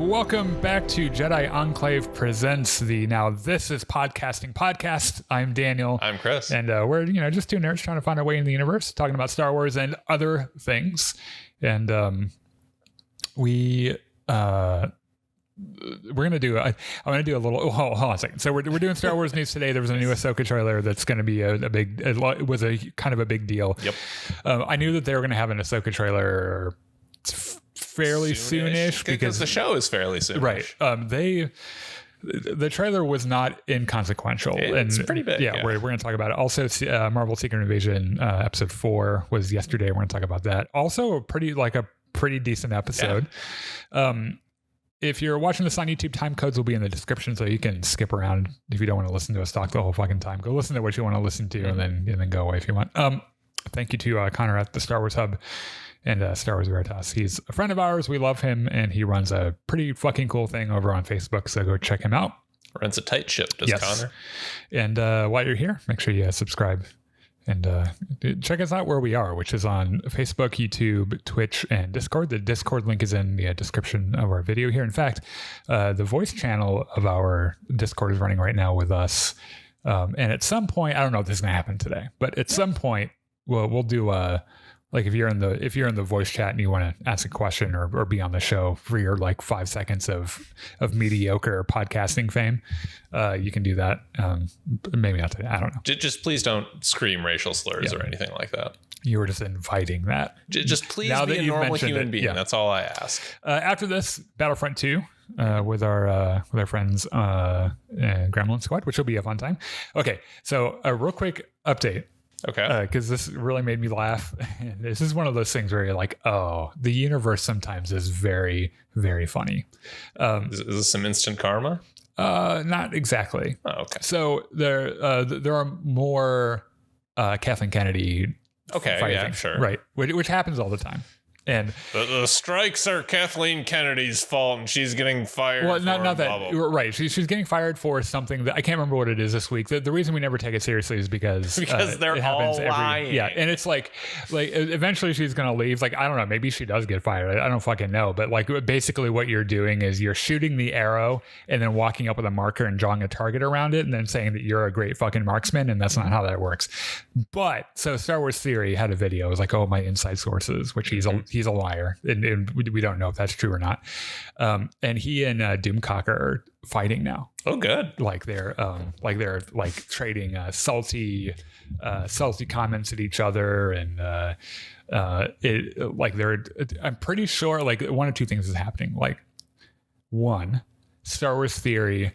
Welcome back to Jedi Enclave Presents the Now This Is Podcasting podcast. I'm Daniel. I'm Chris. And we're, just two nerds trying to find our way in the universe, talking about Star Wars and other things. And we're going to do, I'm going to do a little, hold on a second. So we're doing Star Wars news today. There was a new Ahsoka trailer that's going to be it was a kind of a big deal. Yep. I knew that they were going to have an Ahsoka trailer fairly soonish because the show is fairly soonish. Right. The trailer was not inconsequential. It's pretty big. Yeah. We're going to talk about it. Also, Marvel Secret Invasion episode 4 was yesterday. We're going to talk about that. Also, a pretty decent episode. Yeah. If you're watching this on YouTube, time codes will be in the description, so you can skip around if you don't want to listen to us talk the whole fucking time. Go listen to what you want to listen to, and then go away if you want. Thank you to Connor at the Star Wars Hub and Star Wars Veritas. He's a friend of ours. We love him, and he runs a pretty fucking cool thing over on Facebook, so go check him out. Runs a tight ship, does Connor. And while you're here, make sure you subscribe and check us out where we are, which is on Facebook, YouTube, Twitch, and Discord. The Discord link is in the description of our video here. In fact, the voice channel of our Discord is running right now with us. And at some point, I don't know if this is going to happen today, but at some point, we'll do if you're in the voice chat and you want to ask a question or be on the show for your 5 seconds of mediocre podcasting fame, you can do that. Maybe not today. I don't know. Just please don't scream racial slurs or anything like that. You were just inviting that. Just please be a normal human being. Yeah. That's all I ask. After this, Battlefront 2 with our friends Gremlin Squad, which will be a fun time. Okay, so a real quick update. Okay. Because this really made me laugh. This is one of those things where you're like, oh, the universe sometimes is very, very funny. Is this some instant karma? Not exactly. Oh, okay. So there are more Kathleen Kennedy. Okay, yeah, things, sure. Right, which happens all the time. And the strikes are Kathleen Kennedy's fault, and she's getting fired. Well, not that. Blah, blah, blah. Right. She's getting fired for something that I can't remember what it is this week. The reason we never take it seriously is because they're it happens all lying. Yeah, and it's like eventually she's gonna leave. I don't know. Maybe she does get fired. I don't fucking know. But basically, what you're doing is you're shooting the arrow and then walking up with a marker and drawing a target around it, and then saying that you're a great fucking marksman, and that's not how that works. But so Star Wars Theory had a video. It was like, oh, my inside sources, which he's a liar, and we don't know if that's true or not. And he and Doomcock are fighting now. Oh, good. They're trading salty comments at each other, and I'm pretty sure one of two things is happening. One, Star Wars Theory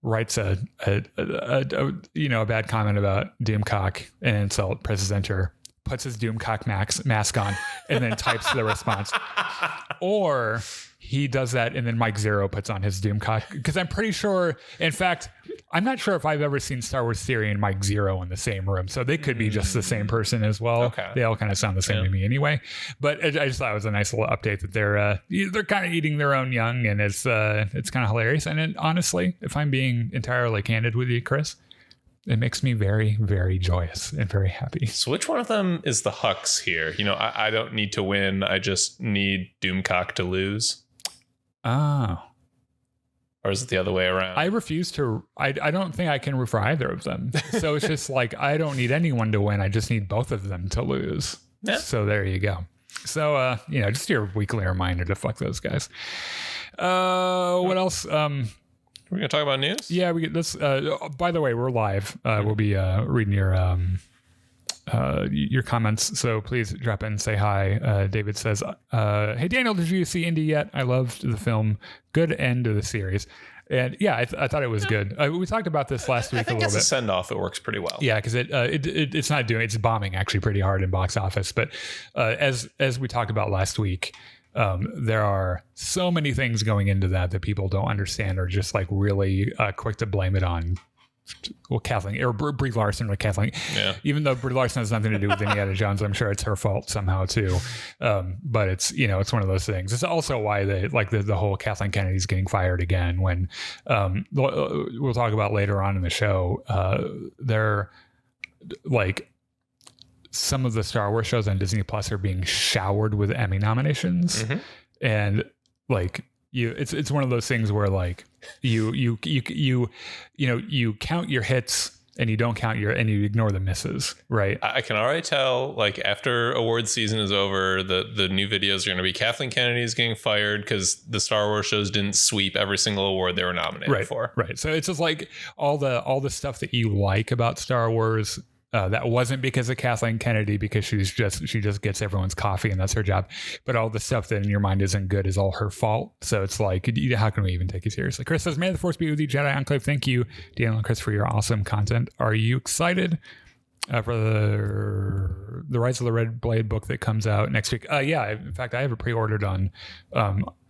writes a bad comment about Doomcock, an insult, presses enter, puts his Doomcock mask on, and then types the response. Or he does that, and then Mike Zero puts on his Doomcock. Because I'm pretty sure, in fact, I'm not sure if I've ever seen Star Wars Theory and Mike Zero in the same room. So they could be just the same person as well. Okay. They all kind of sound the same to me anyway. But I just thought it was a nice little update that they're kind of eating their own young, and it's kind of hilarious. And honestly, if I'm being entirely candid with you, Chris, it makes me very, very joyous and very happy. So which one of them is the Hux here? I don't need to win. I just need Doomcock to lose. Oh. Or is it the other way around? I refuse to. I don't think I can root for either of them. So it's just I don't need anyone to win. I just need both of them to lose. Yeah. So there you go. So, just your weekly reminder to fuck those guys. What else? We're going to talk about news? Yeah, we get this. By the way, we're live. We'll be reading your comments, so please drop in and say hi. David says, hey, Daniel, did you see Indy yet? I loved the film. Good end of the series. And yeah, I thought it was good. We talked about this last week a little bit. As a send-off, it works pretty well. Yeah, because it's bombing actually pretty hard in box office. But as we talked about last week, there are so many things going into that people don't understand, or just really quick to blame it on Kathleen or Brie Larson or Kathleen. Yeah. Even though Brie Larson has nothing to do with Indiana Jones, I'm sure it's her fault somehow too. But it's it's one of those things. It's also why the whole Kathleen Kennedy's getting fired again. When we'll talk about later on in the show, they're some of the Star Wars shows on Disney Plus are being showered with Emmy nominations, and it's one of those things where like you count your hits and you don't count and you ignore the misses, right? I can already tell, like, after award season is over, the new videos are going to be Kathleen Kennedy's getting fired because the Star Wars shows didn't sweep every single award they were nominated for. Right. So it's just like all the stuff that you like about Star Wars. That wasn't because of Kathleen Kennedy, because she just gets everyone's coffee and that's her job. But all the stuff that in your mind isn't good is all her fault. So it's like, how can we even take you seriously? Chris says, "May the Force be with you, Jedi Enclave." Thank you, Daniel and Chris, for your awesome content. Are you excited for the Rise of the Red Blade book that comes out next week? Yeah. In fact, I have it pre-ordered on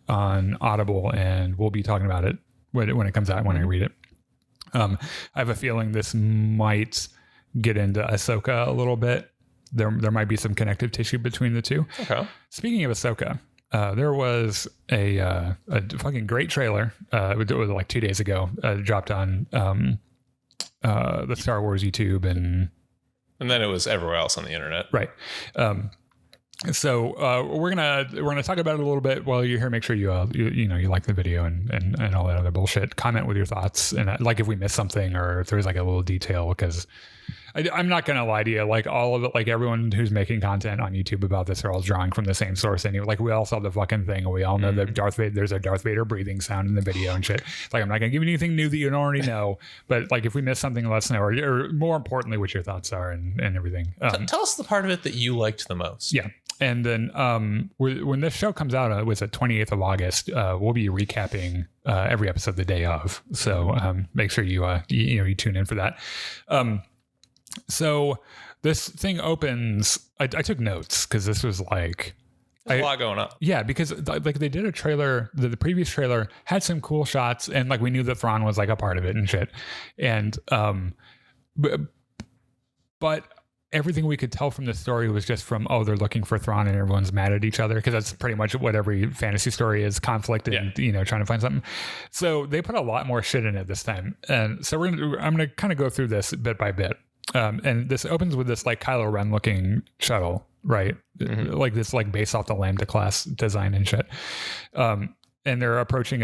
Audible, and we'll be talking about it when it comes out, when I read it. I have a feeling this might get into Ahsoka a little bit. There might be some connective tissue between the two. Okay. Speaking of Ahsoka, there was a fucking great trailer. It was like 2 days ago. Dropped on the Star Wars YouTube and then it was everywhere else on the internet. Right. So we're gonna talk about it a little bit while you're here. Make sure you like the video and all that other bullshit. Comment with your thoughts, and like if we missed something or if there's like a little detail, because I'm not gonna lie to you, like all of it, like everyone who's making content on YouTube about this are all drawing from the same source anyway. Like we all saw the fucking thing, and we all know that there's a Darth Vader breathing sound in the video and shit. Like I'm not gonna give you anything new that you don't already know, but like if we missed something, let us know, or more importantly, what your thoughts are and everything. Tell us the part of it that you liked the most. Yeah. And then when this show comes out, it was the 28th of August. We'll be recapping every episode the day of. So make sure you tune in for that. So this thing opens. I took notes because this was like there's a lot going on. Yeah, because like they did a trailer. The previous trailer had some cool shots, and like we knew that Thrawn was like a part of it and shit. And but everything we could tell from the story was just from, they're looking for Thrawn and everyone's mad at each other, because that's pretty much what every fantasy story is, conflict and trying to find something. So they put a lot more shit in it this time, and so I'm gonna kind of go through this bit by bit. And this opens with this like Kylo Ren looking shuttle, right? Like this, like based off the Lambda class design and shit. And they're approaching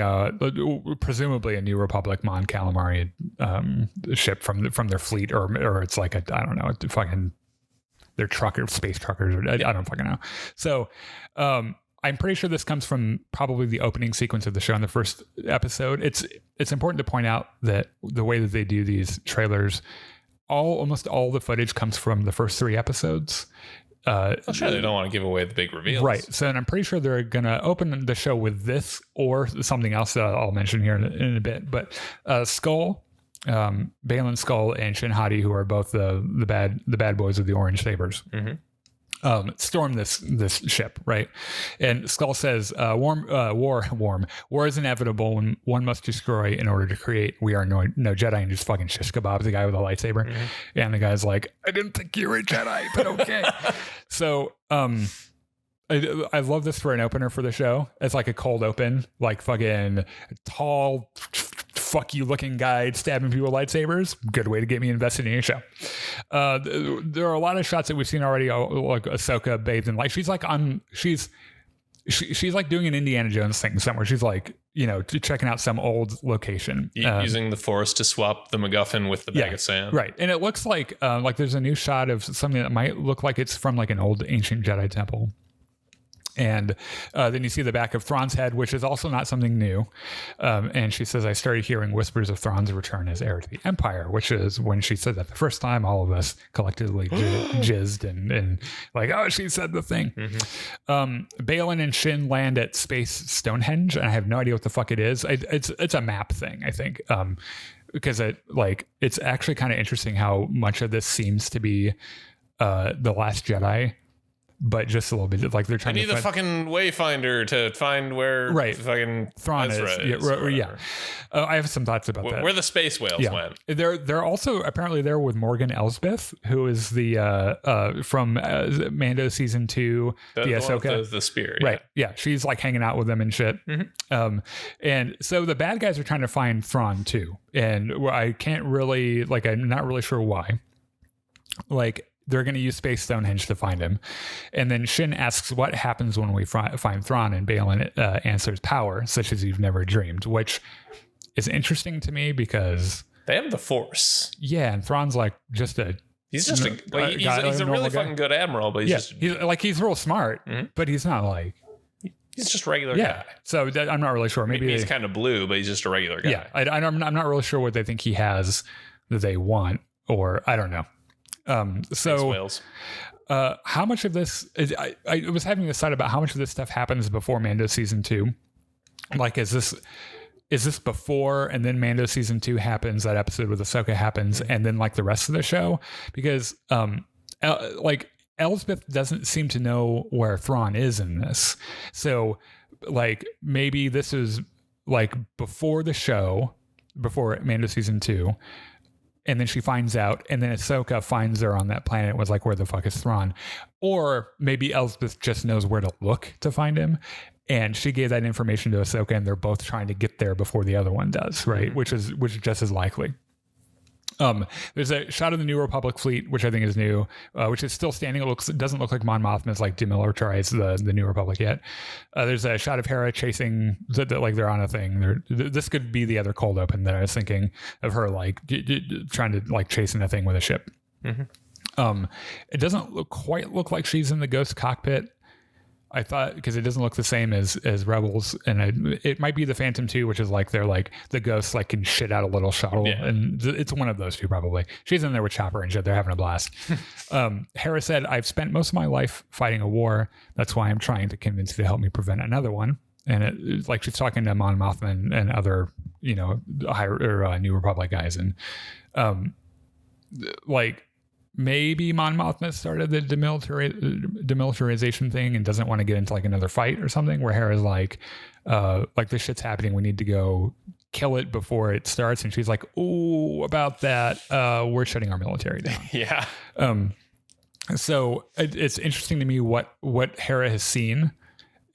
presumably a New Republic Mon Calamari ship from their fleet, or it's like they're truckers, space truckers, or I don't fucking know. So I'm pretty sure this comes from probably the opening sequence of the show in the first episode. It's important to point out that the way that they do these trailers, almost all the footage comes from the first 3 episodes. Sure, they don't want to give away the big reveals. Right. So, and I'm pretty sure they're going to open the show with this or something else that I'll mention here in a bit. But Skrull, Baylan Skrull, and Shin Hati, who are both the bad boys with the orange sabers, storm this ship, right? And Skrull says, war is inevitable when one must destroy in order to create. We are no Jedi, and just fucking shish kebab the guy with a lightsaber. And the guy's like, I didn't think you were a Jedi, but okay. So I love this for an opener for the show. It's like a cold open, like fucking tall, fuck you looking guy stabbing people with lightsabers. Good way to get me invested in your show. There are a lot of shots that we've seen already, like Ahsoka bathed in light. She's like she's like doing an Indiana Jones thing somewhere. She's like, checking out some old location. Using the Force to swap the MacGuffin with the bag of sand. Right. And it looks like there's a new shot of something that might look like it's from like an old ancient Jedi temple. And then you see the back of Thrawn's head, which is also not something new. And she says, I started hearing whispers of Thrawn's return as heir to the Empire, which is when she said that the first time, all of us collectively jizzed and like, oh, she said the thing. Baylan and Shin land at Space Stonehenge, and I have no idea what the fuck it is. It's a map thing, I think. Because it's actually kind of interesting how much of this seems to be The Last Jedi, but just a little bit, like they're trying to the fucking wayfinder to find where fucking Thrawn is. I have some thoughts about that. Where the space whales went. They're also apparently there with Morgan Elsbeth, who is the from Mando season 2, the Ahsoka, the spear, right? Yeah, she's like hanging out with them and shit. And so the bad guys are trying to find Thrawn too, and I can't really I'm not really sure why. Like they're going to use Space Stonehenge to find him. And then Shin asks what happens when we find Thrawn, and Balin answers power, such as you've never dreamed, which is interesting to me because they have the Force. Yeah, and Thrawn's like just a... He's just he's a really fucking good admiral, but he's real smart, but he's not like... He's just a regular guy. So I'm not really sure. Maybe he's kind of blue, but he's just a regular guy. Yeah, I'm not really sure what they think he has that they want, or I don't know. How much of this is, I was having this thought about how much of this stuff happens before Mando season 2. Like, is this before, and then Mando season 2 happens, that episode with Ahsoka happens, and then like the rest of the show? Because like Elsbeth doesn't seem to know where Thrawn is in this. So like maybe this is like before the show, before Mando season 2. And then she finds out, and then Ahsoka finds her on that planet, was like, where the fuck is Thrawn? Or maybe Elsbeth just knows where to look to find him, and she gave that information to Ahsoka, and they're both trying to get there before the other one does, right? Mm-hmm. Which is just as likely. There's a shot of the New Republic fleet, which I think is new, which is still standing. It doesn't look like Mon Mothma's like demilitarized the New Republic yet. There's a shot of Hera chasing, like they're on a thing. This could be the other cold open that I was thinking of, her like trying to like chasing a thing with a ship. Mm-hmm. It doesn't quite look like she's in the Ghost cockpit. I thought, because it doesn't look the same as Rebels, and it might be the Phantom 2, which is like they're like the ghosts like can shit out a little shuttle, and it's one of those two probably. She's in there with Chopper and shit. They're having a blast. Hera said, "I've spent most of my life fighting a war. That's why I'm trying to convince you to help me prevent another one." And it's like she's talking to Mon Mothma and other, New Republic guys, and like. Maybe Mon Mothma started the demilitarization thing and doesn't want to get into like another fight or something, where Hera's like this shit's happening, we need to go kill it before it starts. And she's like, "Ooh, about that, we're shutting our military down." Yeah. So it's interesting to me what Hera has seen.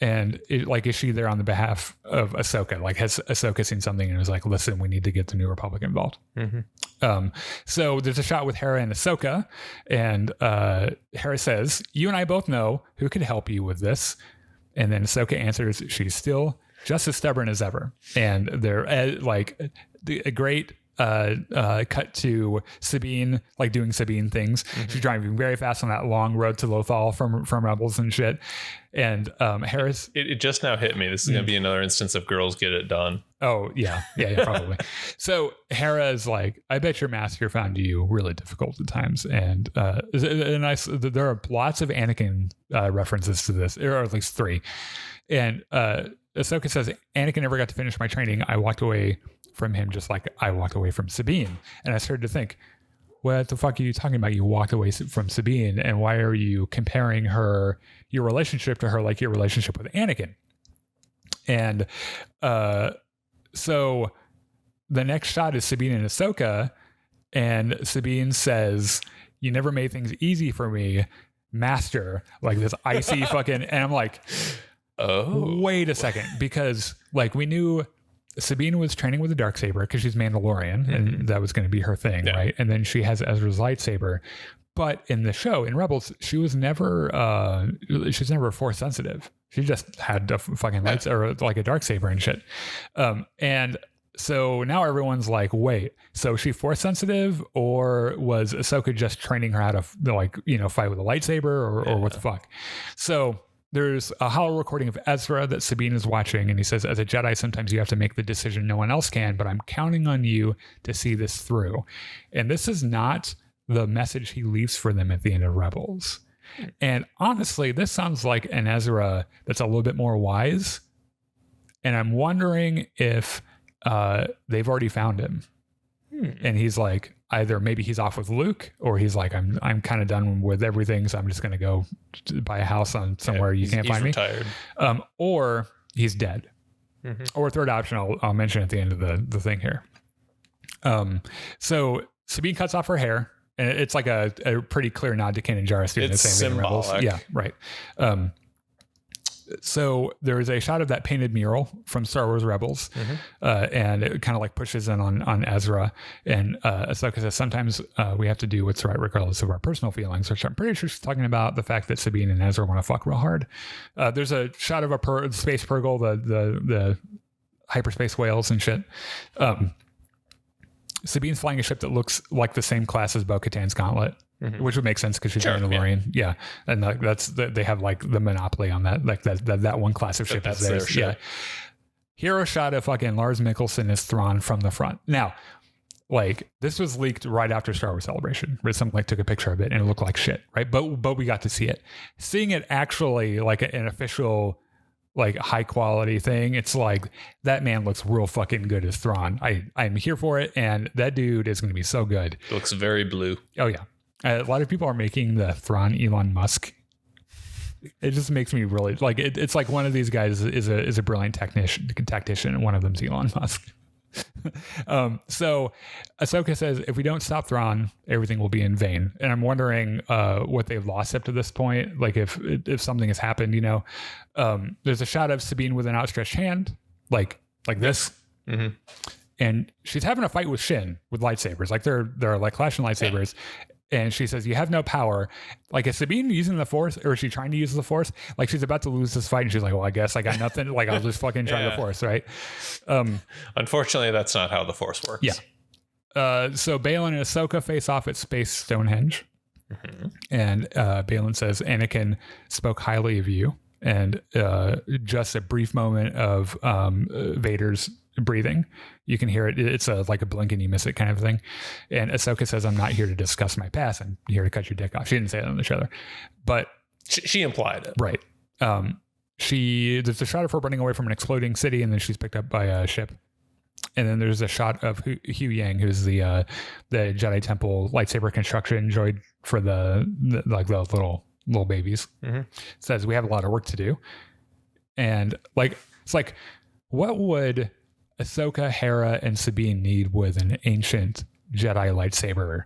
And is she there on the behalf of Ahsoka? Like, has Ahsoka seen something and was like, "Listen, we need to get the New Republic involved." Mm-hmm. So there's a shot with Hera and Ahsoka, and Hera says, "You and I both know who could help you with this." And then Ahsoka answers, "She's still just as stubborn as ever." And they're like a great cut to Sabine, like doing Sabine things. Mm-hmm. She's driving very fast on that long road to Lothal from Rebels and shit. And Hera's... It just now hit me. This is going to be another instance of girls get it done. Oh, yeah, probably. So Hera is like, "I bet your master found you really difficult at times." And there are lots of Anakin references to this, or at least 3. And Ahsoka says, "Anakin never got to finish my training. I walked away from him just like I walked away from Sabine." And I started to think, what the fuck are you talking about? You walked away from Sabine, and why are you comparing your relationship to her like your relationship with Anakin? And so the next shot is Sabine and Ahsoka, and Sabine says, "You never made things easy for me, master," like this icy fucking, and I'm like, oh, wait a second, because like we knew Sabine was training with a darksaber because she's Mandalorian, mm-hmm. and that was going to be her thing, right? And then she has Ezra's lightsaber. But in the show, in Rebels, she was never Force sensitive. She just had a fucking lightsaber, or like a darksaber and shit. And so now everyone's like, wait, so is she Force sensitive, or was Ahsoka just training her how to fight with a lightsaber, or what the fuck? So there's a hollow recording of Ezra that Sabine is watching, and he says, "As a Jedi, sometimes you have to make the decision no one else can, but I'm counting on you to see this through." And this is not the message he leaves for them at the end of Rebels. And honestly, this sounds like an Ezra that's a little bit more wise. And I'm wondering if they've already found him. And he's like, either maybe he's off with Luke, or he's like, I'm kind of done with everything, so I'm just going to go buy a house on somewhere you can't find retired. Me. Or he's dead. Mm-hmm. Or third option, I'll mention at the end of the thing here. So Sabine cuts off her hair, and it's like a pretty clear nod to Kanan Jarrus doing the same thing in Rebels. Symbolic. Yeah, right. So there is a shot of that painted mural from Star Wars Rebels, and it kind of like pushes in on Ezra. And Ahsoka says, sometimes we have to do what's right regardless of our personal feelings, which I'm pretty sure she's talking about the fact that Sabine and Ezra want to fuck real hard. There's a shot of a space Purgle, the hyperspace whales and shit. Sabine's flying a ship that looks like the same class as Bo-Katan's Gauntlet. Which would make sense because she's a Mandalorian. Yeah. And they have like the monopoly on that. Like that one class of ship is theirs. Yeah. Hero shot of fucking Lars Mikkelsen as Thrawn from the front. Now, like this was leaked right after Star Wars Celebration, where someone like took a picture of it and it looked like shit, right? But we got to see it. Seeing it actually like an official like high quality thing, it's like that man looks real fucking good as Thrawn. I'm here for it, and that dude is going to be so good. It looks very blue. Oh yeah. A lot of people are making the Thrawn Elon Musk. It just makes me really like it. It's like one of these guys is a brilliant tactician, and one of them's Elon Musk. So Ahsoka says, if we don't stop Thrawn, everything will be in vain. And I'm wondering what they've lost up to this point. Like if something has happened, you know. There's a shot of Sabine with an outstretched hand, like this. Mm-hmm. And she's having a fight with Shin with lightsabers. Like they're like clashing lightsabers. And she says, you have no power. Like, is Sabine using the Force, or is she trying to use the Force? Like, she's about to lose this fight, and she's like, well, I guess I got nothing. Like, I'll just fucking try the Force, right? Unfortunately, that's not how the Force works. Yeah. So Baylan and Ahsoka face off at Space Stonehenge. Mm-hmm. And Baylan says, Anakin spoke highly of you. And just a brief moment of Vader's breathing. You can hear it. It's like a blink and you miss it kind of thing. And Ahsoka says, I'm not here to discuss my past. I'm here to cut your dick off. She didn't say that on the trailer, but she implied it. Right. There's a shot of her running away from an exploding city, and then she's picked up by a ship. And then there's a shot of Hu Yang, who's the Jedi Temple lightsaber construction droid for the little babies. Mm-hmm. Says, we have a lot of work to do. And like, it's like, what would Ahsoka, Hera, and Sabine need with an ancient Jedi lightsaber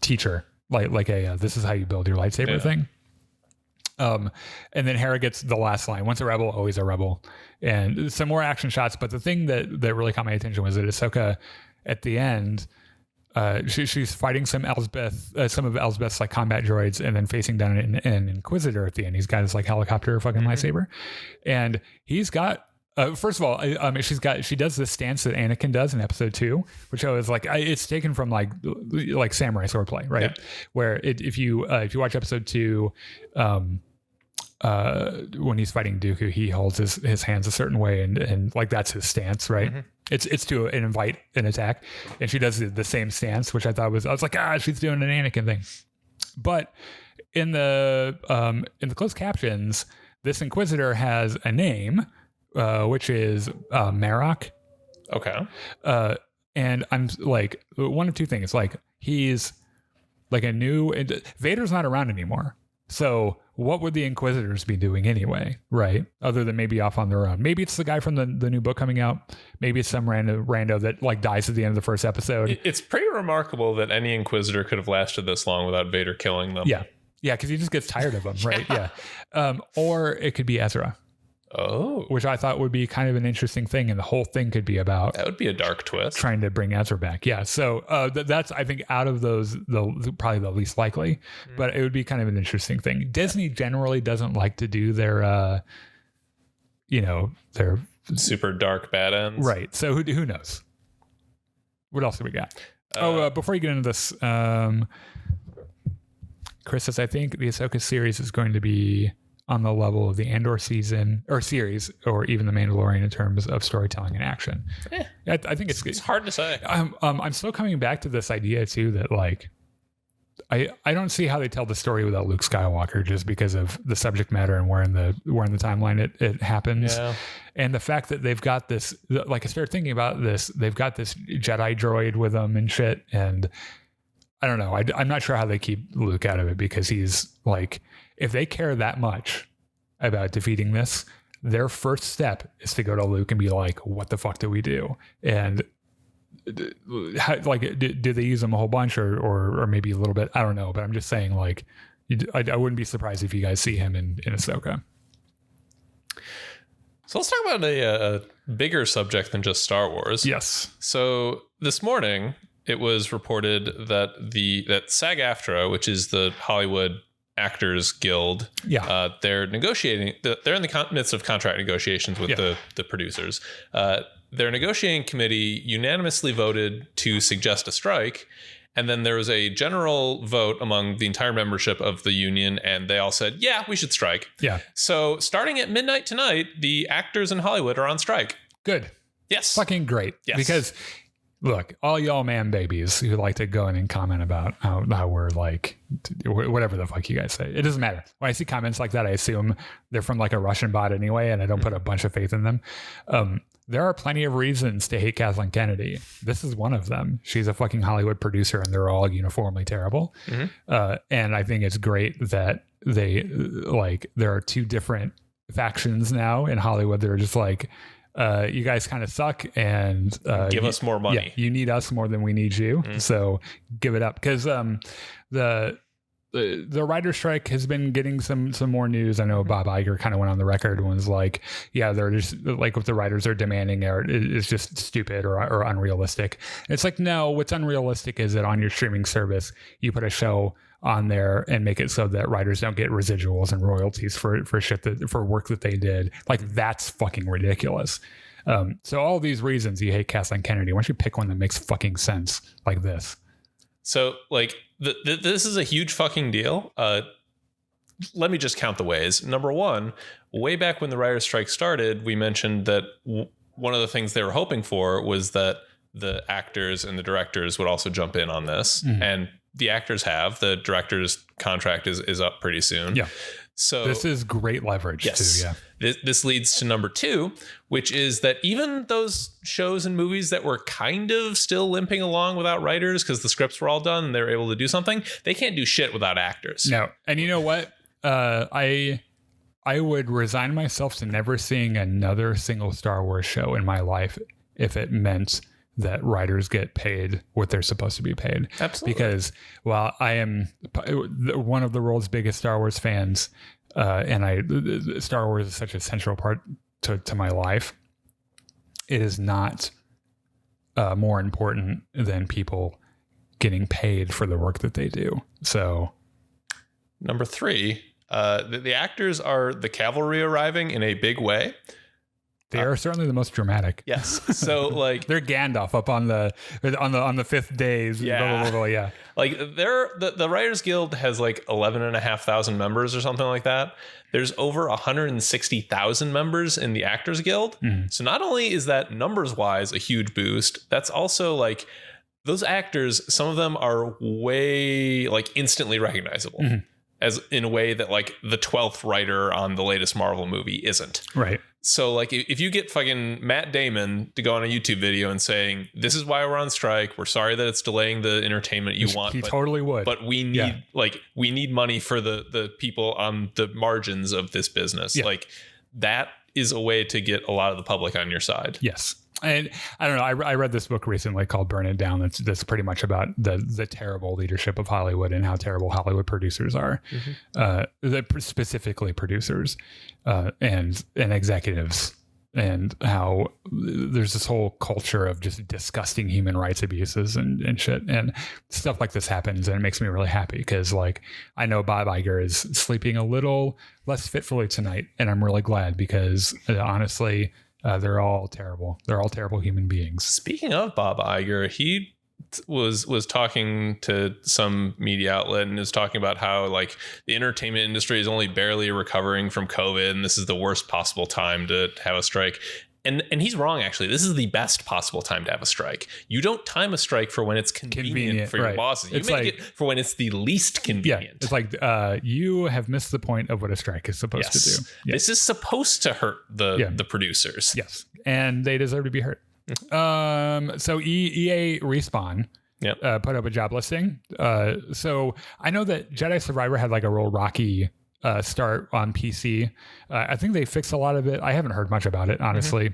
teacher? Like a this is how you build your lightsaber thing. And then Hera gets the last line: once a rebel, always a rebel. And some more action shots. But the thing that really caught my attention was that Ahsoka, at the end, she's fighting some of Elsbeth's like combat droids, and then facing down an Inquisitor at the end. He's got his like helicopter fucking lightsaber, and he's got. First of all, she does this stance that Anakin does in episode 2, which I was like, it's taken from like samurai swordplay, right? Yeah. Where if you watch episode 2, when he's fighting Dooku, he holds his hands a certain way, and like that's his stance, right? Mm-hmm. It's to invite an attack, and she does the same stance, which I was like, she's doing an Anakin thing. But in the closed captions, this Inquisitor has a name. Which is Marok. Okay. And I'm like, one of two things. Like, he's like Vader's not around anymore. So what would the Inquisitors be doing anyway, right? Other than maybe off on their own. Maybe it's the guy from the new book coming out. Maybe it's some rando that like dies at the end of the first episode. It's pretty remarkable that any Inquisitor could have lasted this long without Vader killing them. Yeah. Yeah, because he just gets tired of them, right? Yeah. Or it could be Ezra. Oh, which I thought would be kind of an interesting thing, and the whole thing could be about that would be a dark twist, trying to bring Ezra back. Yeah, so that's I think out of those probably the least likely, but it would be kind of an interesting thing. Disney generally doesn't like to do their their super dark bad ends, right? So who knows? What else do we got? Before you get into this, Chris says, I think the Ahsoka series is going to be on the level of the Andor season or series, or even the Mandalorian in terms of storytelling and action. I think it's hard to say. I'm still coming back to this idea too, that like, I don't see how they tell the story without Luke Skywalker, just because of the subject matter and where in the timeline it happens. Yeah. And the fact that they've got this, like I started thinking about this, they've got this Jedi droid with them and shit. And I don't know. I'm not sure how they keep Luke out of it, because he's like, if they care that much about defeating this, their first step is to go to Luke and be like, what the fuck do we do? And like, do they use him a whole bunch or maybe a little bit? I don't know. But I'm just saying, like, I wouldn't be surprised if you guys see him in Ahsoka. So let's talk about a bigger subject than just Star Wars. Yes. So this morning, it was reported that that SAG-AFTRA, which is the Hollywood Actors Guild, they're negotiating. They're in the midst of contract negotiations with the producers. Their negotiating committee unanimously voted to suggest a strike. And then there was a general vote among the entire membership of the union, and they all said, yeah, we should strike. Yeah. So starting at midnight tonight, the actors in Hollywood are on strike. Good. Yes. Fucking great. Yes. Because, look, all y'all man babies who like to go in and comment about how we're like, whatever the fuck you guys say. It doesn't matter. When I see comments like that, I assume they're from like a Russian bot anyway, and I don't put a bunch of faith in them. There are plenty of reasons to hate Kathleen Kennedy. This is one of them. She's a fucking Hollywood producer, and they're all uniformly terrible. And I think it's great that there are two different factions now in Hollywood that are just like, you guys kind of suck, and give us more money. Yeah, you need us more than we need you. So give it up. Because the writer strike has been getting some more news. I know Bob Iger kind of went on the record and was like, yeah, they're just like what the writers are demanding is just stupid or unrealistic. It's like, no, what's unrealistic is that on your streaming service, you put a show on there and make it so that writers don't get residuals and royalties for work that they did. Like, that's fucking ridiculous. So all these reasons you hate Kathleen Kennedy, why don't you pick one that makes fucking sense like this? So like this is a huge fucking deal. Let me just count the ways. Number one, way back when the writer's strike started, we mentioned that one of the things they were hoping for was that the actors and the directors would also jump in on this. And the actors have. The director's contract is up pretty soon. Yeah. So this is great leverage too. Yeah. This leads to number two, which is that even those shows and movies that were kind of still limping along without writers because the scripts were all done and they were able to do something, they can't do shit without actors. No. And you know what? I would resign myself to never seeing another single Star Wars show in my life if it meant that writers get paid what they're supposed to be paid. Absolutely. Because while I am one of the world's biggest Star Wars fans, and Star Wars is such a central part to my life, it is not more important than people getting paid for the work that they do. So number three, the actors are the cavalry arriving in a big way. They are certainly the most dramatic. Yes. So like they're Gandalf up on the fifth days. Yeah. Blah, blah, blah, yeah. Like the Writers Guild has like 11,500 members or something like that. There's over 160,000 members in the Actors Guild. So not only is that numbers wise a huge boost, that's also like those actors, some of them are way like instantly recognizable. As in a way that like the 12th writer on the latest Marvel movie isn't. Right. So like if you get fucking Matt Damon to go on a YouTube video and saying, this is why we're on strike. We're sorry that it's delaying the entertainment you want. He totally would. But we need we need money for the people on the margins of this business. Yeah. Like that is a way to get a lot of the public on your side. Yes. And I don't know. I read this book recently called "Burn It Down." That's pretty much about the terrible leadership of Hollywood and how terrible Hollywood producers are, specifically producers and executives, and how there's this whole culture of just disgusting human rights abuses and shit, and stuff like this happens, and it makes me really happy because like I know Bob Iger is sleeping a little less fitfully tonight, and I'm really glad because honestly. They're all terrible. They're all terrible human beings. Speaking of Bob Iger, he was talking to some media outlet and is talking about how like the entertainment industry is only barely recovering from COVID, and this is the worst possible time to have a strike. And he's wrong, actually. This is the best possible time to have a strike. You don't time a strike for when it's convenient for your bosses. You make it for when it's the least convenient. Yeah, it's like you have missed the point of what a strike is supposed to do. Yes. This is supposed to hurt the producers. Yes, and they deserve to be hurt. So EA Respawn put up a job listing. So I know that Jedi Survivor had like a real rocky start on PC. I think they fixed a lot of it. I haven't heard much about it, honestly,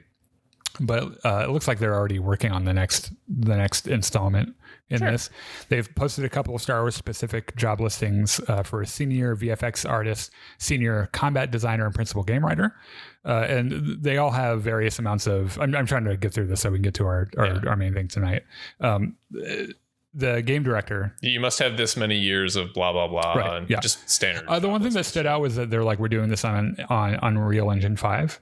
but it looks like they're already working on the next installment in this. They've posted a couple of Star Wars specific job listings for a senior VFX artist, senior combat designer, and principal game writer. And they all have various amounts of, I'm trying to get through this so we can get to our main thing tonight. The game director. You must have this many years of blah, blah, blah. Right, and yeah. just standard. The one thing that stood out was that they're like, we're doing this on Unreal Engine 5,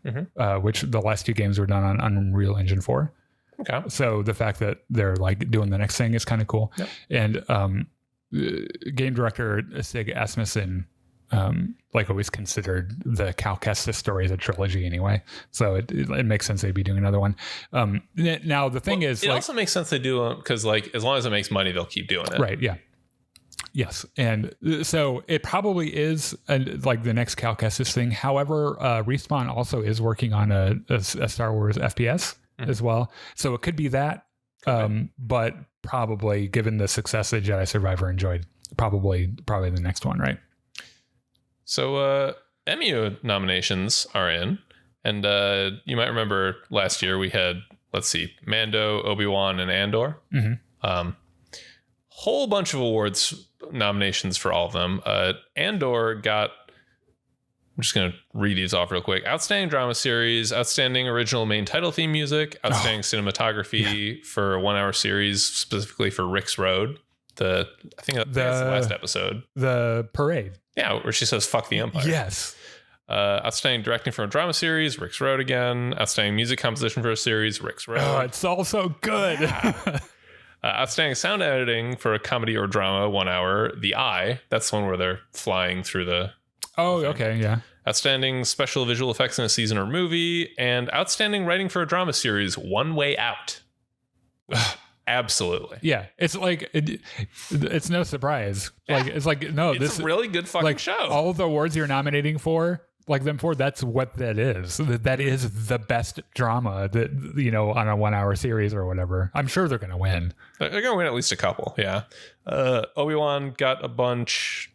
which the last 2 games were done on Unreal Engine 4. Okay. So the fact that they're like doing the next thing is kind of cool. Yep. And game director Sig Asmussen like always considered the Cal Kestis story as a trilogy anyway. So it makes sense they'd be doing another one. Now the thing is, it also makes sense they do it because like as long as it makes money, they'll keep doing it. Right. Yeah. Yes. And so it probably is like the next Cal Kestis thing. However, Respawn also is working on a Star Wars FPS as well. So it could be that. But probably given the success that Jedi Survivor enjoyed, probably the next one, right? So Emmy nominations are in, and you might remember last year we had, let's see, Mando, Obi-Wan, and Andor. Whole bunch of awards nominations for all of them. Andor got, I'm just going to read these off real quick. Outstanding drama series, outstanding original main title theme music, outstanding cinematography for a 1-hour series specifically for Rick's Road. I think that's the last episode. The parade. Yeah, where she says, fuck the Empire. Yes. Outstanding directing for a drama series, Rick's Road again. Outstanding music composition for a series, Rick's Road. Oh, it's all so good. Yeah. Outstanding sound editing for a comedy or drama, 1 hour, The Eye. That's the one where they're flying through the... Oh, okay, yeah. Outstanding special visual effects in a season or movie. And outstanding writing for a drama series, One Way Out. Absolutely. Yeah, it's like it's no surprise. Like it's like no, it's this a really good fucking like, show. All of the awards you're nominating for, like them for, that's what that is. That is the best drama that on a 1-hour series or whatever. I'm sure they're gonna win. They're gonna win at least a couple. Yeah. Obi-Wan got a bunch,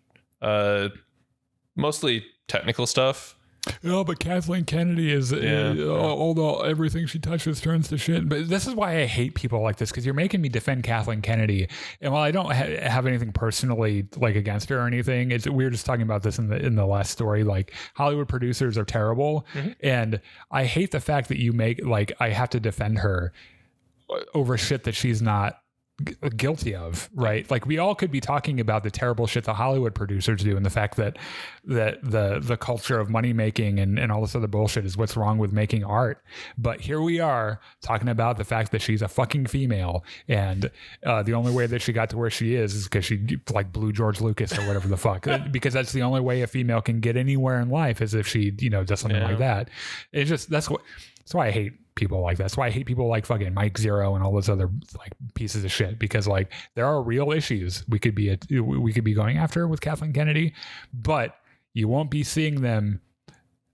mostly technical stuff. Oh, but Kathleen Kennedy is everything she touches turns to shit. But this is why I hate people like this, because you're making me defend Kathleen Kennedy. And while I don't have anything personally like against her or anything, we were just talking about this in the last story. Like Hollywood producers are terrible, and I hate the fact that you make like I have to defend her over shit that she's not guilty of, right? Like we all could be talking about the terrible shit the Hollywood producers do and the fact that the culture of money making and all this other bullshit is what's wrong with making art. But here we are talking about the fact that she's a fucking female, and the only way that she got to where she is because she like blew George Lucas or whatever the fuck, because that's the only way a female can get anywhere in life is if she does something like that. It's just that's why I hate people like that. That's why I hate people like fucking Mike Zero and all those other like pieces of shit, because like there are real issues we could be going after with Kathleen Kennedy, but you won't be seeing them.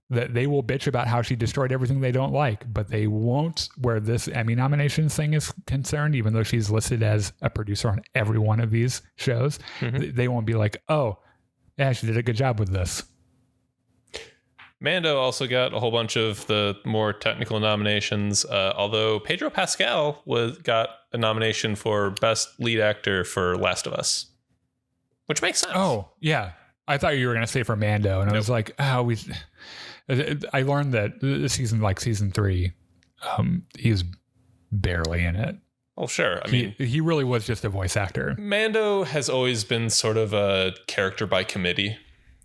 That they will bitch about how she destroyed everything they don't like, but they won't where this Emmy nominations thing is concerned, even though she's listed as a producer on every one of these shows. They won't be like, oh yeah, she did a good job with this. Mando also got a whole bunch of the more technical nominations, although Pedro Pascal got a nomination for Best Lead Actor for Last of Us, which makes sense. Oh, yeah. I thought you were going to say for Mando, and I was like, I learned that season 3, he was barely in it. Oh, sure. I mean, he really was just a voice actor. Mando has always been sort of a character by committee.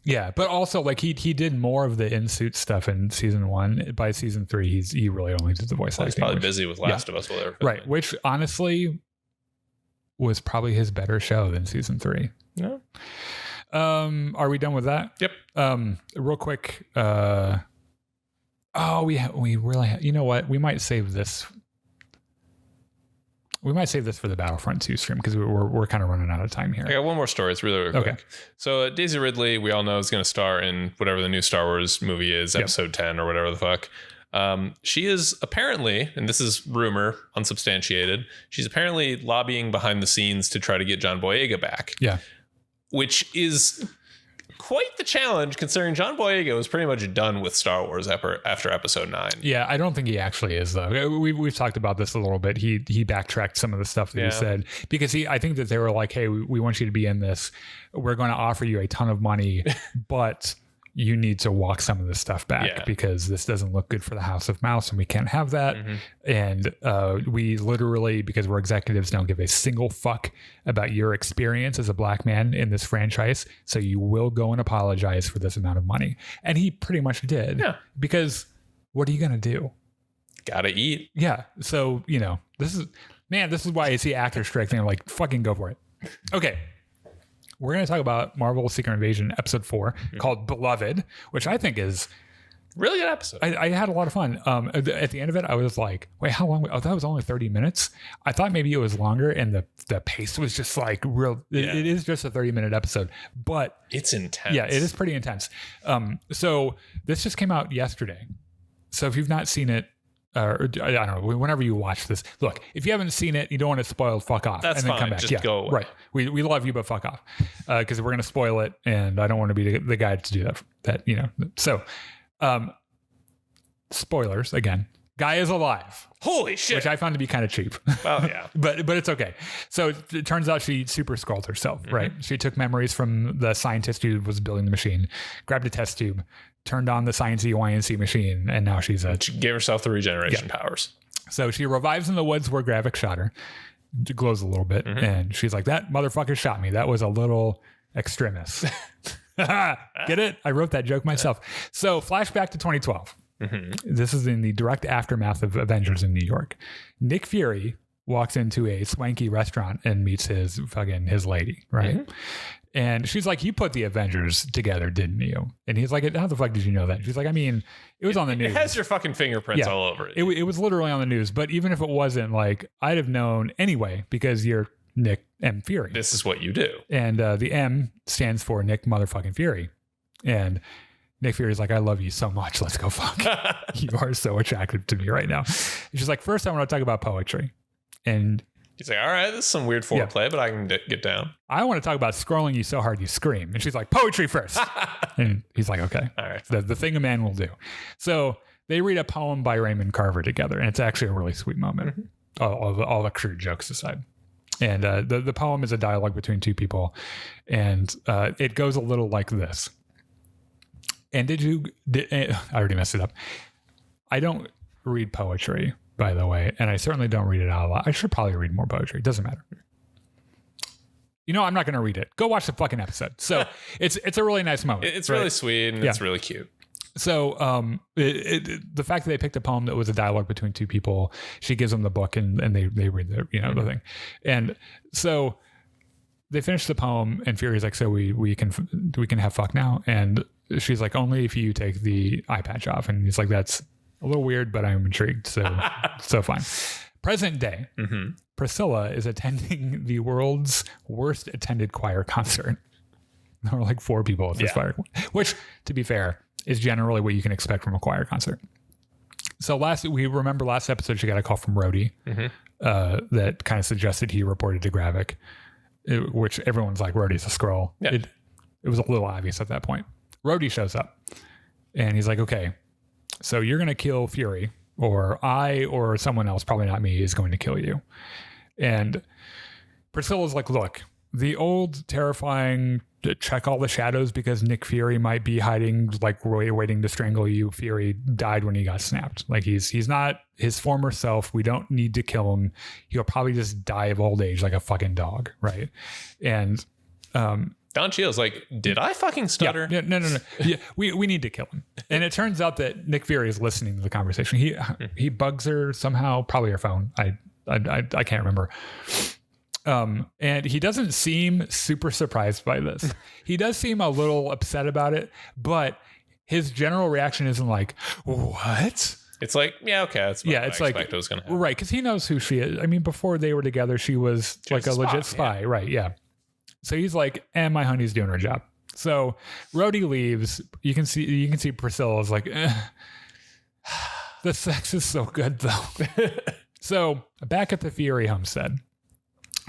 Yeah, but also like he did more of the in-suit stuff in season 1. By season 3, he really only did the voice acting. He's probably busy with Last of Us. Right, which honestly was probably his better show than season 3. Yeah. Are we done with that? Yep. Real quick. We really you know what? We might save this. We might save this for the Battlefront 2 stream because we're kind of running out of time here. I got one more story. It's really quick. Okay. So Daisy Ridley, we all know, is going to star in whatever the new Star Wars movie is, episode 10 or whatever the fuck. She is apparently, and this is rumor, unsubstantiated, she's apparently lobbying behind the scenes to try to get John Boyega back. Yeah. Which is quite the challenge, considering John Boyega was pretty much done with Star Wars after Episode 9. Yeah, I don't think he actually is, though. We've talked about this a little bit. He backtracked some of the stuff that he said because I think that they were like, hey, we want you to be in this. We're going to offer you a ton of money, but you need to walk some of this stuff back because this doesn't look good for the House of Mouse and we can't have that. And we literally, because we're executives, don't give a single fuck about your experience as a black man in this franchise. So you will go and apologize for this amount of money. And he pretty much did. Yeah. Because what are you going to do? Gotta eat. Yeah. So, this is why it's the actor strike thing. I'm like, fucking go for it. Okay. We're going to talk about Marvel's Secret Invasion episode 4 called Beloved, which I think is really good episode. I had a lot of fun. At the end of it, I was like, wait, how long? Oh, that was only 30 minutes. I thought maybe it was longer and the pace was just like real. It is just a 30-minute episode, but it's intense. Yeah, it is pretty intense. So this just came out yesterday. So if you've not seen it, or I don't know, whenever you watch this, look, if you haven't seen it, you don't want it spoiled, fuck off. That's and then fine. Come back. Just go away. Right. We love you, but fuck off. Because we're going to spoil it, and I don't want to be the guy to do that. So, spoilers again. Guy is alive. Holy shit. Which I found to be kind of cheap. Well, yeah. but it's okay. So it turns out she super scrolled herself, right? She took memories from the scientist who was building the machine, grabbed a test tube, turned on the sciencey YNC machine, and now she gave herself the regeneration powers. So she revives in the woods where Gravik shot her. It glows a little bit, and she's like, that motherfucker shot me. That was a little extremist. Get it? I wrote that joke myself. So flashback to 2012. This is in the direct aftermath of Avengers in New York. Nick Fury walks into a swanky restaurant and meets his lady, right? And she's like, you put the Avengers together, didn't you? And he's like, how the fuck did you know that? She's like, I mean, it was on the news. It has your fucking fingerprints all over it. It was literally on the news. But even if it wasn't, like, I'd have known anyway because you're Nick M. Fury. This is what you do. And the M stands for Nick motherfucking Fury. And Nick Fury's like, I love you so much. Let's go fuck. You are so attractive to me right now. And she's like, first I want to talk about poetry. And he's like, all right, this is some weird foreplay, but I can get down. I want to talk about scrolling you so hard you scream. And she's like, poetry first. And he's like, okay. All right. The thing a man will do. So they read a poem by Raymond Carver together. And it's actually a really sweet moment. All the crude jokes aside. And the poem is a dialogue between two people. And it goes a little like this. And I already messed it up. I don't read poetry, by the way, and I certainly don't read it out loud. I should probably read more poetry. It doesn't matter. I'm not going to read it. Go watch the fucking episode. So it's a really nice moment. It's really sweet and it's really cute. So the fact that they picked a poem that was a dialogue between two people, she gives them the book and they read the the thing, and so they finish the poem and Fury's like, so we can have fuck now, and she's like, only if you take the eye patch off, and he's like, that's a little weird, but I'm intrigued. So fine. Present day, Priscilla is attending the world's worst attended choir concert. There were like 4 people at this choir, which, to be fair, is generally what you can expect from a choir concert. So we remember last episode, she got a call from Rhodey that kind of suggested he reported to Gravik, which everyone's like, Rhodey's a Skrull. Yeah. It was a little obvious at that point. Rhodey shows up and he's like, okay, so you're going to kill Fury, or I or someone else, probably not me, is going to kill you. And Priscilla's like, look, the old terrifying check all the shadows because Nick Fury might be hiding, like waiting to strangle you. Fury died when he got snapped. Like he's not his former self. We don't need to kill him. He'll probably just die of old age like a fucking dog, right? And Don Cheadle's like, did I fucking stutter? Yeah, no. Yeah, we need to kill him. And it turns out that Nick Fury is listening to the conversation. He bugs her somehow, probably her phone. I can't remember. And he doesn't seem super surprised by this. He does seem a little upset about it, but his general reaction isn't like, what? It's like, yeah, okay. That's what I expect it was going to happen. Right, because he knows who she is. I mean, before they were together, she was like a legit spy. Right, yeah. So he's like, my honey's doing her job. So Rhodey leaves. You can see Priscilla's like, the sex is so good though. So back at the Fury homestead,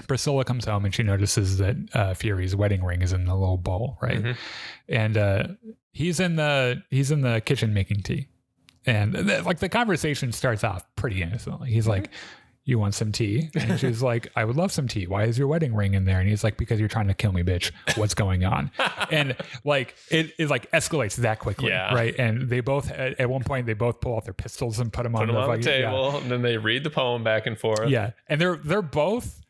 Priscilla comes home and she notices that Fury's wedding ring is in the little bowl, right? Mm-hmm. And he's in the kitchen making tea, and the conversation starts off pretty innocently. He's like, "You want some tea?" And she's like, "I would love some tea. Why is your wedding ring in there?" And he's like, "Because you're trying to kill me, bitch. What's going on?" And it escalates that quickly, right? And they both at one point they both pull out their pistols and put them on the table, and then they read the poem back and forth. Yeah, and they're both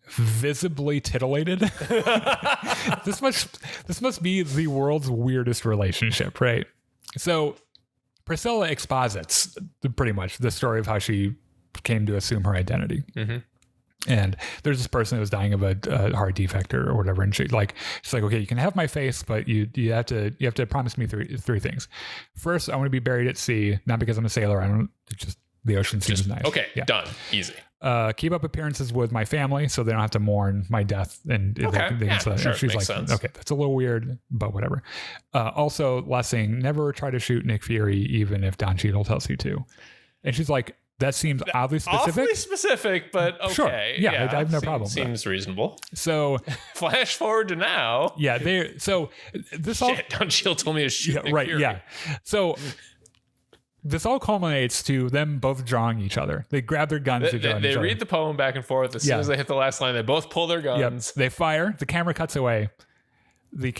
visibly titillated. This must be the world's weirdest relationship, right? So Priscilla exposits pretty much the story of how she came to assume her identity. Mm-hmm. And there's this person who was dying of a heart defect or whatever, and she's like, okay, you can have my face, but you have to promise me three things. First, I want to be buried at sea, not because I'm a sailor. The ocean seems nice. Okay, done, easy. Keep up appearances with my family so they don't have to mourn my death. And she's like, sense. Okay, that's a little weird, but whatever. Also, last thing, never try to shoot Nick Fury, even if Don Cheadle tells you to. And she's like, that seems oddly specific. Awfully specific, but okay. Sure. Yeah, I have no problem. Seems reasonable. So flash forward to now. Yeah, Don Cheadle told me to shoot Nick Fury. Yeah. So this all culminates to them both drawing each other. They grab their guns to draw each other. They read the poem back and forth. As soon as they hit the last line, they both pull their guns. Yep. They fire. The camera cuts away. There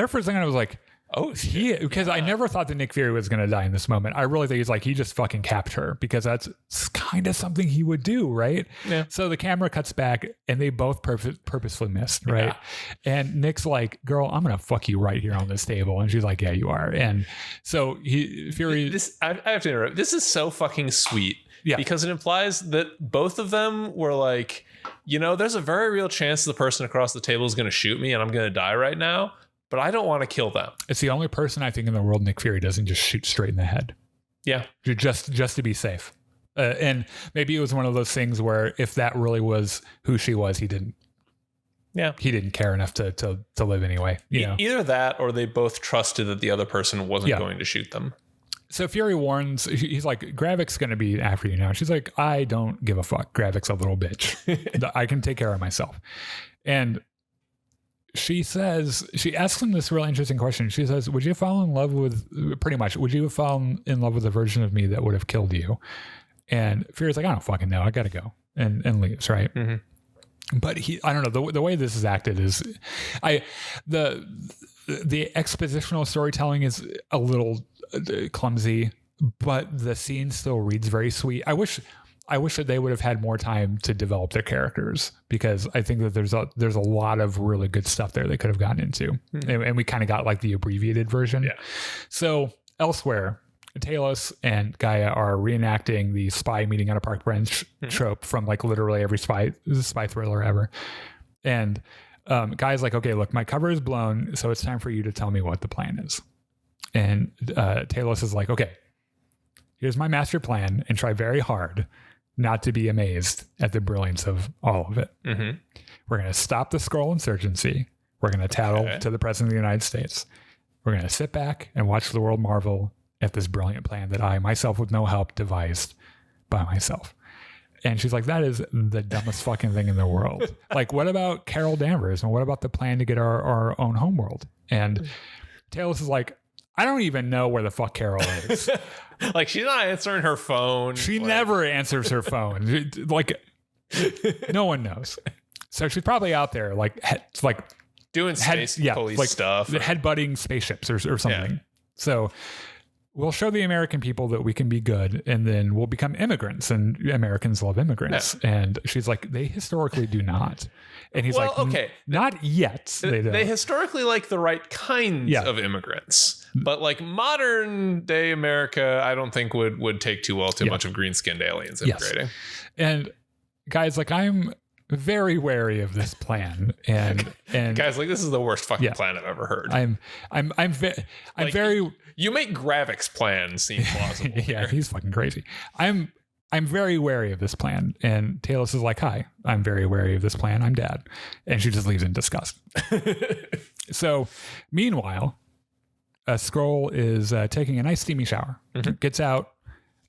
for a second I was like, oh, because I never thought that Nick Fury was going to die in this moment. I really think he just fucking capped her, because that's kind of something he would do, right? Yeah. So the camera cuts back and they both purposefully missed, right? Yeah. And Nick's like, "Girl, I'm going to fuck you right here on this table." And she's like, "Yeah, you are." And so Fury... I have to interrupt. This is so fucking sweet. Yeah. Because it implies that both of them were like, there's a very real chance the person across the table is going to shoot me and I'm going to die right now, but I don't want to kill them. It's the only person I think in the world Nick Fury doesn't just shoot straight in the head. Yeah. Just to be safe. And maybe it was one of those things where if that really was who she was, he didn't care enough to live anyway. Either that, or they both trusted that the other person wasn't going to shoot them. So Fury warns, he's like, "Gravik's going to be after you now." She's like, "I don't give a fuck. Gravik's a little bitch. I can take care of myself." And she asks him this really interesting question. She says, would you have fallen in love with a version of me that would have killed you? And Fury's like, "I don't fucking know. I got to go," and leaves, right? Mm-hmm. But I don't know, the way this is acted is, the expositional storytelling is a little clumsy, but the scene still reads very sweet. I wish that they would have had more time to develop their characters, because I think that there's a lot of really good stuff there they could have gotten into. Mm-hmm. And we kind of got the abbreviated version. Yeah. So elsewhere, Talos and Gaia are reenacting the spy meeting on a park bench trope from literally every spy thriller ever. And Gaia's like, "Okay, look, my cover is blown, so it's time for you to tell me what the plan is." And Talos is like, "Okay, here's my master plan, and try very hard not to be amazed at the brilliance of all of it. Mm-hmm. We're going to stop the Skrull insurgency. We're going to tattle to the President of the United States. We're going to sit back and watch the world marvel at this brilliant plan that I, myself with no help, devised by myself." And she's like, "That is the dumbest fucking thing in the world. What about Carol Danvers? And what about the plan to get our own homeworld?" And Talos is like, "I don't even know where the fuck Carol is." She's not answering her phone. She never answers her phone. No one knows. So she's probably out there doing space police stuff. Headbutting spaceships or something. Yeah. So we'll show the American people that we can be good, and then we'll become immigrants, and Americans love immigrants. Yeah. And she's like, "They historically do not." And he's okay, not yet. They historically like the right kinds of immigrants, but modern day America, I don't think would take too well to a bunch of green skinned aliens immigrating. Yes. And guys, I'm very wary of this plan, and guys, this is the worst fucking plan I've ever heard. I'm very. You make Gravik's plan seem plausible. Yeah, he's fucking crazy. I'm very wary of this plan. And Talos is like, "Hi, I'm very wary of this plan. I'm Dad." And she just leaves in disgust. So meanwhile, Skrull is taking a nice steamy shower, gets out,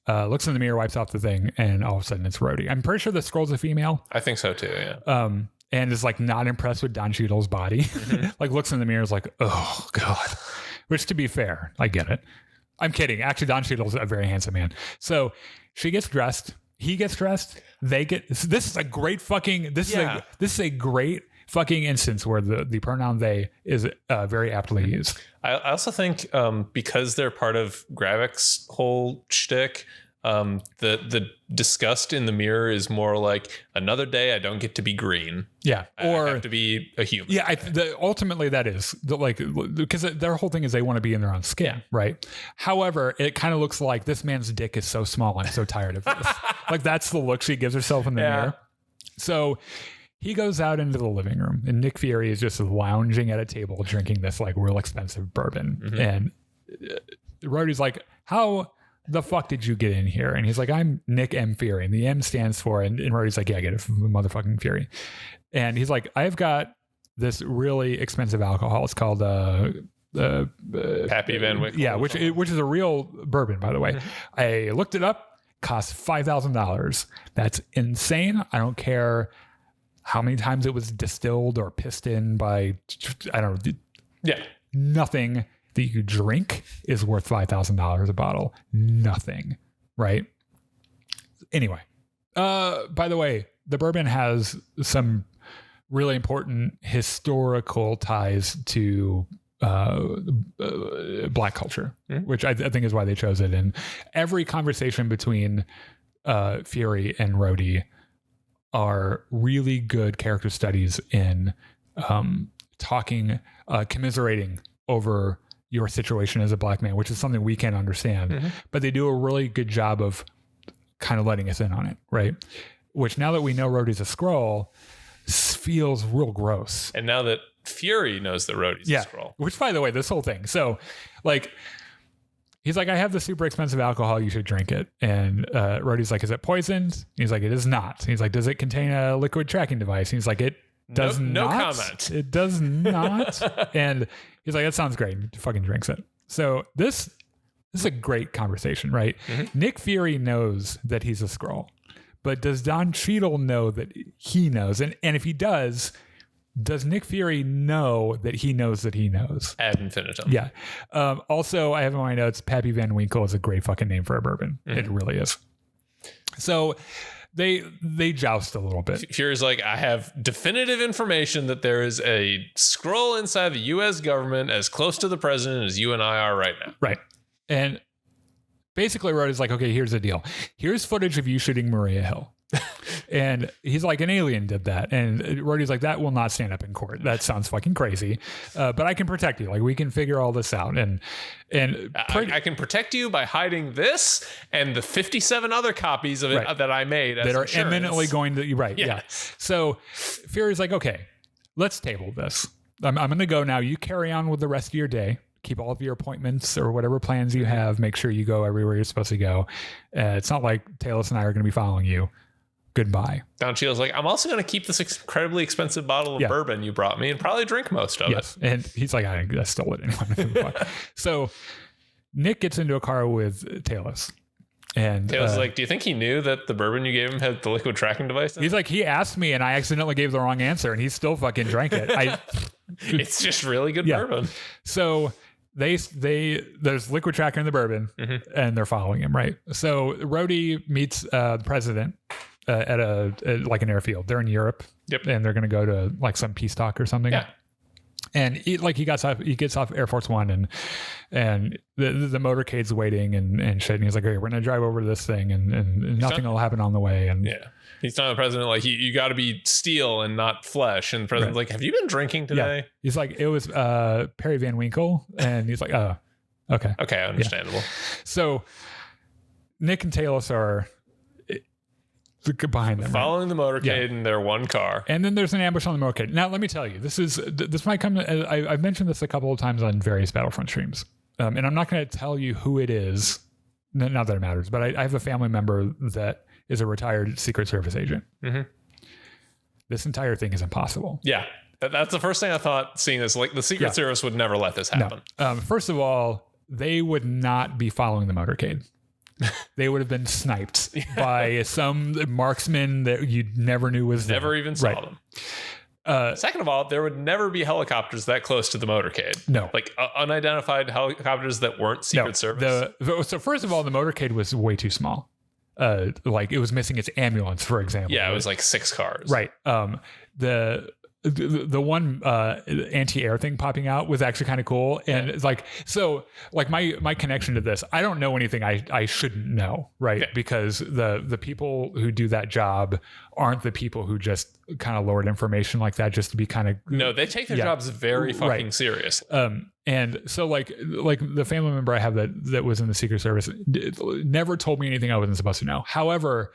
looks in the mirror, wipes off the thing, and all of a sudden it's Rhodey. I'm pretty sure the Skrull's a female. I think so too, yeah. And is like not impressed with Don Cheadle's body. Like looks in the mirror, is like, oh God. Which, to be fair, I get it. I'm kidding. Actually, Don Cheadle's a very handsome man. So she gets dressed. He gets dressed. They get. This is a great fucking. This is a great fucking instance where the pronoun they is very aptly used. I also think because they're part of Gravik's whole shtick, the disgust in the mirror is more like another day I don't get to be green. Yeah, or I have to be a human. Yeah, ultimately that is like, because their whole thing is they want to be in their own skin, right? However, it kind of looks like this man's dick is so small. I'm so tired of this. Like that's the look she gives herself in the mirror. So he goes out into the living room, and Nick Fury is just lounging at a table drinking this like real expensive bourbon, and Rhodey's like, how the fuck did you get in here? And he's like, I'm Nick M. Fury. And the M stands for, and Rhodey's like, yeah, I get it from motherfucking Fury. And he's like, I've got this really expensive alcohol. It's called Pappy Van Winkle. Yeah, which is a real bourbon, by the way. I looked it up, cost $5,000. That's insane. I don't care how many times it was distilled or pissed in by, I don't know. Yeah. Nothing that you drink is worth $5,000 a bottle. Nothing, right? Anyway, by the way, the bourbon has some really important historical ties to Black culture, which I think is why they chose it. And every conversation between Fury and Rhodey are really good character studies in talking, commiserating over your situation as a Black man, which is something we can't understand, but they do a really good job of kind of letting us in on it, right? Which now that we know Rhodey's a Skrull, feels real gross. And now that Fury knows that Rhodey's a Skrull. Which, by the way, this whole thing. So, like, he's like, I have the super expensive alcohol. You should drink it. And Rhodey's like, is it poisoned? He's like, it is not. He's like, does it contain a liquid tracking device? He's like, it does not. No comment. It does not. And he's like, that sounds great. He fucking drinks it. So this is a great conversation, right? Nick Fury knows that he's a Skrull, but does Don Cheadle know that he knows? And if he does Nick Fury know that he knows that he knows? Ad infinitum. Yeah. Also, I have in my notes, Pappy Van Winkle is a great fucking name for a bourbon. It really is. So they joust a little bit. Fury's like, I have definitive information that there is a Skrull inside the U.S. government as close to the president as you and I are right now. Right. And basically Rhodey's like, okay, here's the deal. Here's footage of you shooting Maria Hill. And he's like, an alien did that. And Rhodey's like, that will not stand up in court. That sounds fucking crazy. But I can protect you. Like, we can figure all this out. And I can protect you by hiding this and the 57 other copies of it that I made that are insurance. Imminently going to, right. Yes. Yeah. So Fury's like, okay, let's table this. I'm going to go now. You carry on with the rest of your day. Keep all of your appointments or whatever plans you have. Make sure you go everywhere you're supposed to go. It's not like Talos and I are going to be following you. Goodbye. Don Cheadle's like, I'm also going to keep this incredibly expensive bottle of bourbon you brought me and probably drink most of it. And he's like, I stole it anyway. So Nick gets into a car with Talos. And Talos like, do you think he knew that the bourbon you gave him had the liquid tracking device in it? He's like, he asked me and I accidentally gave the wrong answer and he still fucking drank it. It's just really good bourbon. So there's liquid tracker in the bourbon and they're following him, right? So Rhodey meets the president at like an airfield. They're in Europe. Yep. And they're going to go to like some peace talk or something. Yeah. And he gets off Air Force One and the motorcade's waiting and shit. And he's like, okay, we're going to drive over to this thing and nothing will happen on the way. And he's telling the president, like, you got to be steel and not flesh. And the president's like, have you been drinking today? Yeah. He's like, it was Perry Van Winkle. And he's like, oh, okay. Okay, understandable. Yeah. So Nick and Talos are behind them, following the motorcade in their one car. And then there's an ambush on the motorcade. Now, let me tell you, this might come, I've mentioned this a couple of times on various Battlefront streams. And I'm not going to tell you who it is, not that it matters, but I have a family member that is a retired Secret Service agent. This entire thing is impossible. Yeah. That's the first thing I thought seeing this. Like, the Secret Service would never let this happen. No. First of all, they would not be following the motorcade. they would have been sniped by some marksman that you never knew was never there. Even saw them. Second of all, there would never be helicopters that close to the motorcade. No. Like unidentified helicopters that weren't Secret Service. So first of all, the motorcade was way too small. Like it was missing its ambulance, for example. Yeah, it was like 6 cars. Right. The one anti-air thing popping out was actually kind of cool. And it's like, so like my connection to this, I don't know anything I shouldn't know, right? Yeah. Because the people who do that job aren't the people who just kind of lord information like that just to be kind of... No, they take their jobs very fucking serious. And so like the family member I have that was in the Secret Service never told me anything I wasn't supposed to know. However,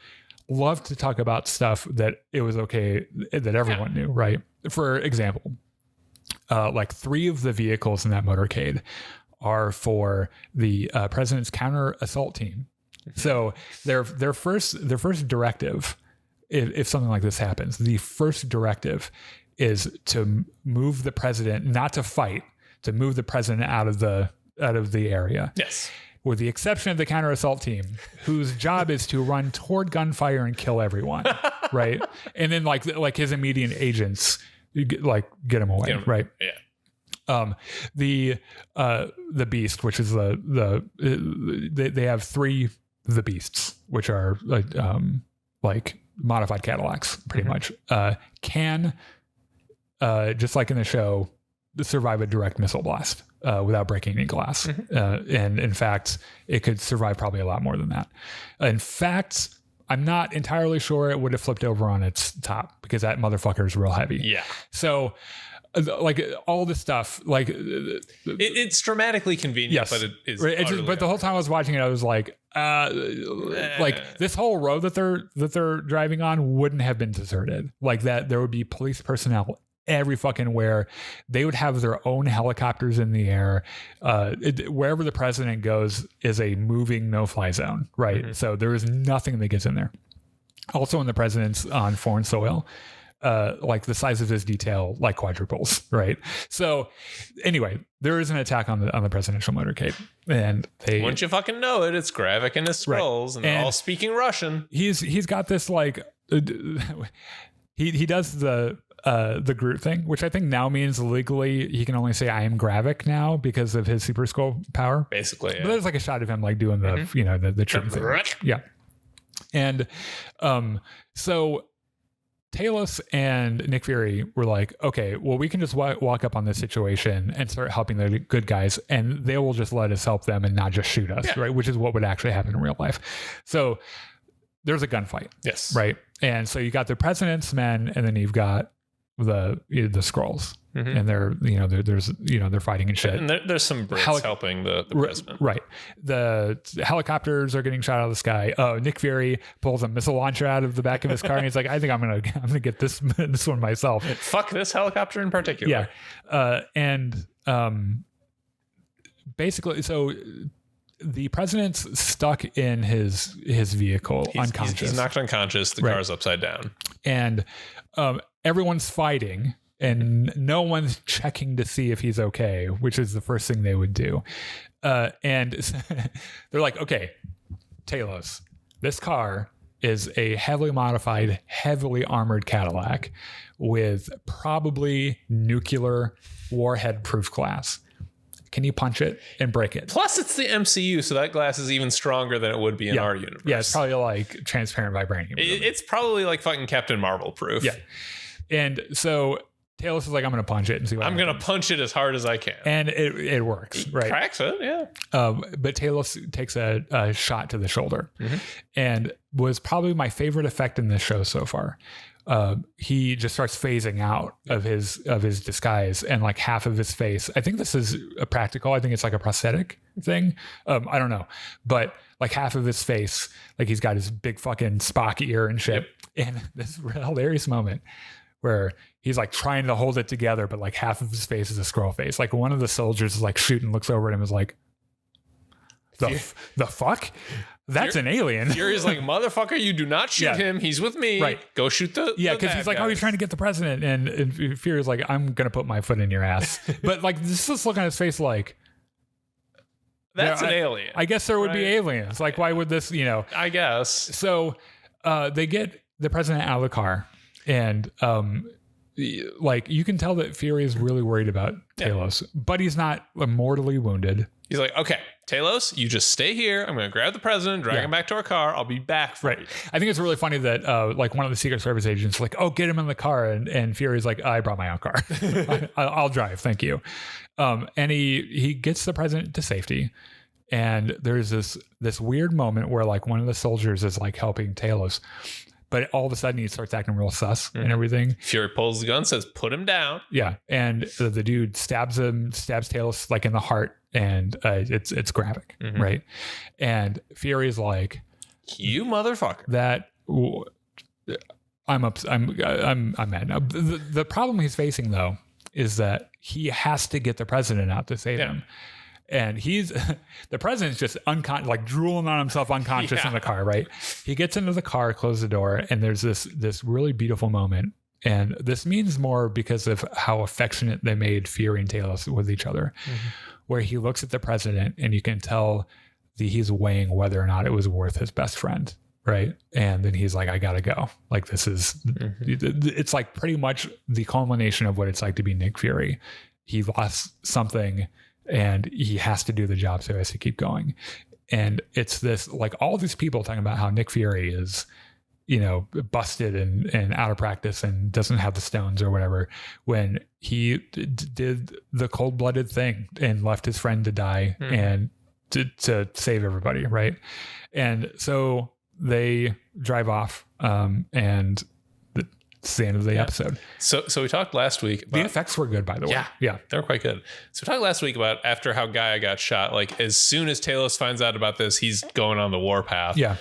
loved to talk about stuff that it was okay that everyone knew, right? For example, like 3 of the vehicles in that motorcade are for the president's counter assault team. So their first directive, if something like this happens, the first directive is to move the president, not to fight, to move the president out of the area. Yes. With the exception of the counter assault team, whose job is to run toward gunfire and kill everyone, right? And then like his immediate agents, get him away, right? Yeah. The Beast, which is they have 3 the Beasts, which are like modified Cadillacs, pretty much, can just like in the show, survive a direct missile blast without breaking any glass. And in fact, it could survive probably a lot more than that. In fact, I'm not entirely sure it would have flipped over on its top because that motherfucker is real heavy. Yeah. So like all this stuff, like it's dramatically convenient, yes, but it is. Right. But the whole time I was watching it, I was like this whole road that they're driving on wouldn't have been deserted. Like that, there would be police personnel every fucking where. They would have their own helicopters in the air. Wherever the president goes is a moving no-fly zone, right? So there is nothing that gets in there. Also, when the president's on foreign soil, like the size of his detail like quadruples, right? So anyway, there is an attack on the presidential motorcade, and they... Wouldn't you fucking know it? It's Gravik and his Skrulls, and they're all speaking Russian. He's got this like... he does the Groot thing, which I think now means legally he can only say I am Gravik now because of his Super Skrull power. Basically, yeah. But there's like a shot of him like doing the the trim thing. Yeah. And so Talos and Nick Fury were like, okay, well, we can just walk up on this situation and start helping the good guys, and they will just let us help them and not just shoot us, right? Which is what would actually happen in real life. So there's a gunfight. Yes. Right. And so you got the president's men, and then you've got the Skrulls, and they're fighting and shit. And there's some Brits helping the president. Right. The helicopters are getting shot out of the sky. Nick Fury pulls a missile launcher out of the back of his car, and he's like, I think I'm gonna get this one myself. Fuck this helicopter in particular. Yeah. Basically, so the president's stuck in his vehicle, unconscious. He's knocked unconscious. The car's upside down. And everyone's fighting, and no one's checking to see if he's okay, which is the first thing they would do. And they're like, okay, Talos, this car is a heavily modified, heavily armored Cadillac with probably nuclear warhead-proof glass. Can you punch it and break it? Plus, it's the MCU, so that glass is even stronger than it would be in our universe. Yeah, it's probably like transparent vibranium. It's probably like fucking Captain Marvel proof. Yeah. And so Talos is like, I'm going to punch it and see what happens. I'm going to punch it as hard as I can. And it works, right? Cracks it, yeah. But Talos takes a shot to the shoulder, and was probably my favorite effect in this show so far. He just starts phasing out of his disguise, and like half of his face, I think this is a practical, I think it's like a prosthetic thing. I don't know, but like half of his face, like he's got his big fucking Spock ear and shit. And this hilarious moment where he's like trying to hold it together, but like half of his face is a Skrull face. Like one of the soldiers is like shooting, looks over at him, is like, the fuck? That's an alien. Fury's like, motherfucker, you do not shoot him. He's with me. Right. Go shoot the because he's like, oh, you're trying to get the president. And Fury's like, I'm going to put my foot in your ass. But like, this look on his face like, That's an alien. I guess there would be aliens. Like, why would this, I guess. So they get the president out of the car, and like, you can tell that Fury is really worried about Talos, but he's not mortally wounded. He's like, okay, Talos, you just stay here. I'm going to grab the president, drag him back to our car. I'll be back for you. I think it's really funny that like one of the Secret Service agents like, oh, get him in the car. And Fury's like, I brought my own car. I'll drive. Thank you. And he gets the president to safety. And there's this weird moment where like one of the soldiers is like helping Talos, but all of a sudden he starts acting real sus and everything. Fury pulls the gun, says, put him down. Yeah. And the dude stabs Talos like in the heart, and it's graphic, right? And Fury's like, you motherfucker. I'm mad now. The problem he's facing though is that he has to get the president out to save him. And the president's just like drooling on himself, unconscious in the car, right? He gets into the car, closes the door, and there's this really beautiful moment. And this means more because of how affectionate they made Fury and Talos with each other, where he looks at the president and you can tell he's weighing whether or not it was worth his best friend, right? And then he's like, I gotta go. Like, this is, it's like pretty much the culmination of what it's like to be Nick Fury. He lost something, and he has to do the job, so he has to keep going. And it's this, like, all these people talking about how Nick Fury is, busted and out of practice and doesn't have the stones or whatever, when he did the cold-blooded thing and left his friend to die and to save everybody, right? And so they drive off, and it's the end of the episode. So we talked last week about... The effects were good, by the way. Yeah, they were quite good. So we talked last week about after how Gaia got shot, like, as soon as Talos finds out about this, he's going on the warpath. Yeah.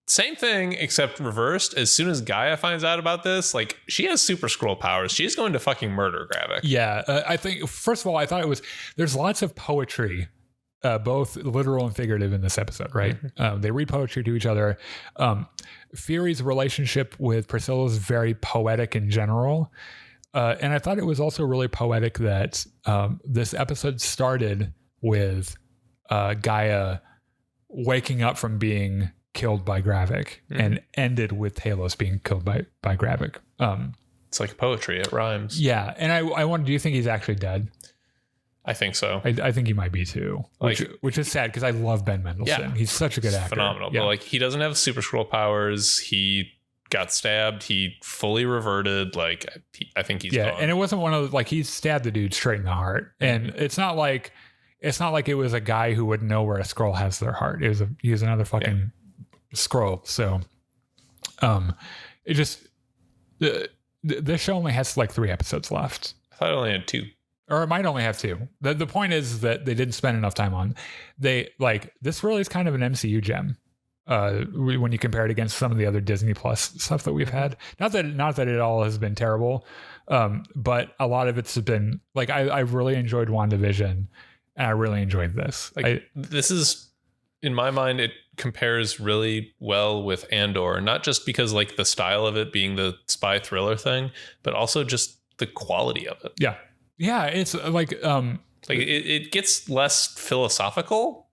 Same thing, except reversed. As soon as Gaia finds out about this, like, she has super Skrull powers. She's going to fucking murder Gravik. Yeah. I think, first of all, I thought there's lots of poetry, both literal and figurative, in this episode, right? They read poetry to each other. Fury's relationship with Priscilla is very poetic in general. And I thought it was also really poetic that this episode started with Gaia waking up from being killed by Gravik and ended with Talos being killed by Gravik. It's like poetry. It rhymes. Yeah. And I wonder, do you think he's actually dead? I think so. I think he might be too, which is sad because I love Ben Mendelsohn. Yeah, he's such a good actor. Phenomenal. Yeah. But like, he doesn't have super Skrull powers. He got stabbed. He fully reverted. Like, I think he's gone. And it wasn't one of those, like, he stabbed the dude straight in the heart. And it's not like it was a guy who wouldn't know where a Skrull has their heart. He was another fucking Skrull. So, it just this show only has like 3 episodes left. I thought it only had 2. Or it might only have 2. The point is that they didn't spend enough time on. This really is kind of an MCU gem when you compare it against some of the other Disney Plus stuff that we've had. Not that it all has been terrible, but a lot of it's been like, I really enjoyed WandaVision, and I really enjoyed this. This is, in my mind, it compares really well with Andor, not just because like the style of it being the spy thriller thing, but also just the quality of it. Yeah, it's like it gets less philosophical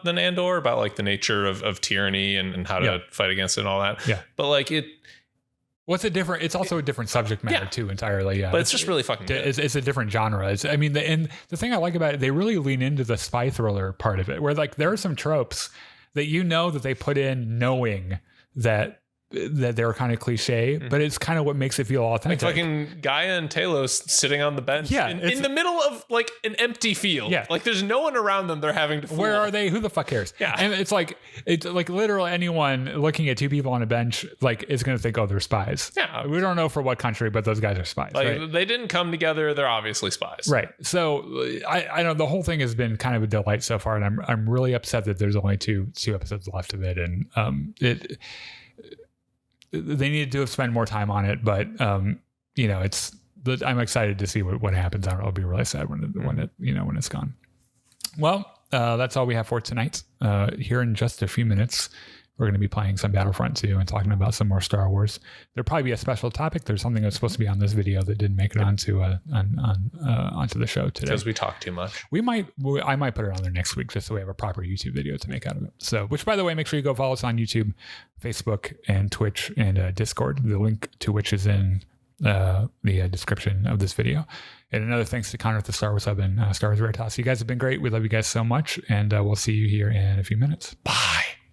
than Andor, about like the nature of tyranny and how to fight against it and all that. Yeah. But like it's also a different subject matter too entirely. Yeah. But it's just really fucking good. It's a different genre. And the thing I like about it, they really lean into the spy thriller part of it, where like there are some tropes that that they put in knowing that they're kind of cliche, but it's kind of what makes it feel authentic. Like fucking Gaia and Talos sitting on the bench in the middle of like an empty field. Yeah. Like there's no one around them they're having to fool. Where are they? Who the fuck cares? Yeah. And it's like literally anyone looking at 2 people on a bench like is going to think, oh, they're spies. Yeah. We don't know for what country, but those guys are spies. Like, right? They didn't come together. They're obviously spies. Right. So I know the whole thing has been kind of a delight so far, and I'm really upset that there's only two episodes left of it. And they needed to have spent more time on it, but I'm excited to see what happens. I'll be really sad when it's gone. Well, that's all we have for tonight. Here in just a few minutes, we're going to be playing some Battlefront 2 and talking about some more Star Wars. There'll probably be a special topic. There's something that's supposed to be on this video that didn't make it onto the show today. Because we talk too much. I might put it on there next week just so we have a proper YouTube video to make out of it. So, which by the way, make sure you go follow us on YouTube, Facebook, and Twitch, and Discord, the link to which is in the description of this video. And another thanks to Connor at the Star Wars Hub and Star Wars Veritas. You guys have been great. We love you guys so much, and we'll see you here in a few minutes. Bye.